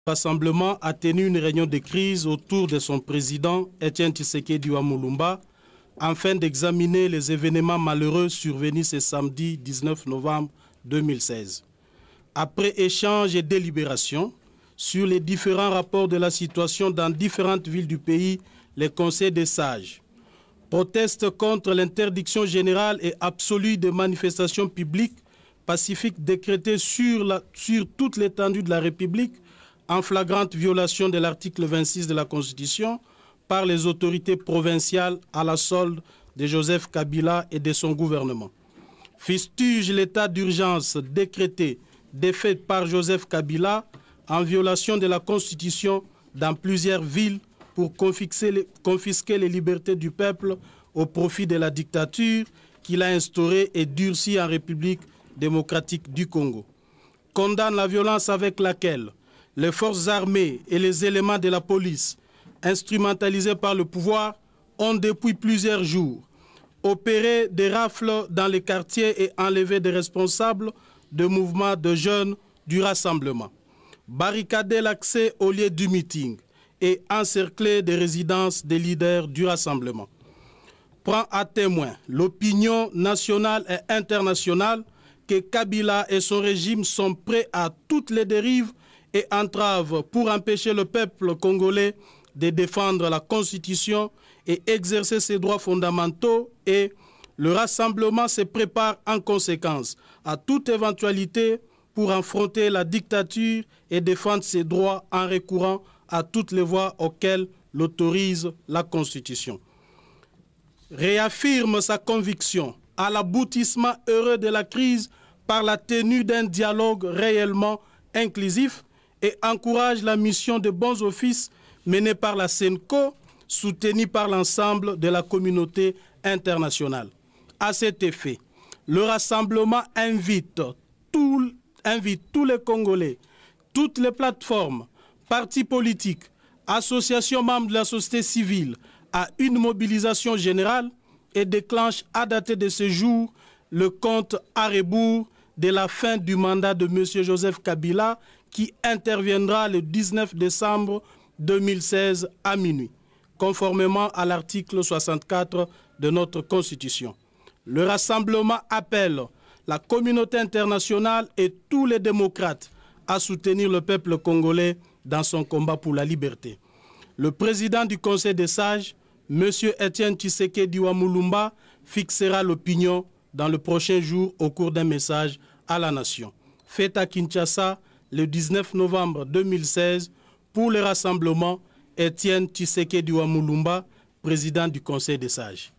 Rassemblement a tenu une réunion de crise autour de son président, Etienne Tshisekedi Mulumba, afin d'examiner les événements malheureux survenus ce samedi 19 novembre 2016. Après échange et délibération sur les différents rapports de la situation dans différentes villes du pays, les conseils des sages protestent contre l'interdiction générale et absolue des manifestations publiques pacifiques décrétées sur toute l'étendue de la République en flagrante violation de l'article 26 de la Constitution par les autorités provinciales à la solde de Joseph Kabila et de son gouvernement. Fustige l'état d'urgence décrété défait par Joseph Kabila en violation de la Constitution dans plusieurs villes pour confisquer les libertés du peuple au profit de la dictature qu'il a instaurée et durcie en République démocratique du Congo. Condamne la violence avec laquelle les forces armées et les éléments de la police, instrumentalisés par le pouvoir, ont depuis plusieurs jours opéré des rafles dans les quartiers et enlevé des responsables de mouvements de jeunes du rassemblement, barricadé l'accès au lieu du meeting et encerclé des résidences des leaders du rassemblement. Prend à témoin l'opinion nationale et internationale que Kabila et son régime sont prêts à toutes les dérives et entraves pour empêcher le peuple congolais de défendre la Constitution et exercer ses droits fondamentaux, et le rassemblement se prépare en conséquence à toute éventualité pour affronter la dictature et défendre ses droits en recourant à toutes les voies auxquelles l'autorise la Constitution. Réaffirme sa conviction à l'aboutissement heureux de la crise par la tenue d'un dialogue réellement inclusif et encourage la mission de bons offices menée par la SENCO, soutenue par l'ensemble de la communauté internationale. À cet effet, le rassemblement invite tous les Congolais, toutes les plateformes, partis politiques, associations membres de la société civile à une mobilisation générale et déclenche à dater de ce jour le compte à rebours de la fin du mandat de M. Joseph Kabila qui interviendra le 19 décembre 2016 à minuit, conformément à l'article 64 de notre Constitution. Le rassemblement appelle la communauté internationale et tous les démocrates à soutenir le peuple congolais dans son combat pour la liberté. Le président du Conseil des sages, M. Etienne Tshisekedi Mulumba, fixera l'opinion dans le prochain jour au cours d'un message à la nation. Fait à Kinshasa le 19 novembre 2016 pour le rassemblement Etienne Tshisekedi Mulumba, président du Conseil des sages.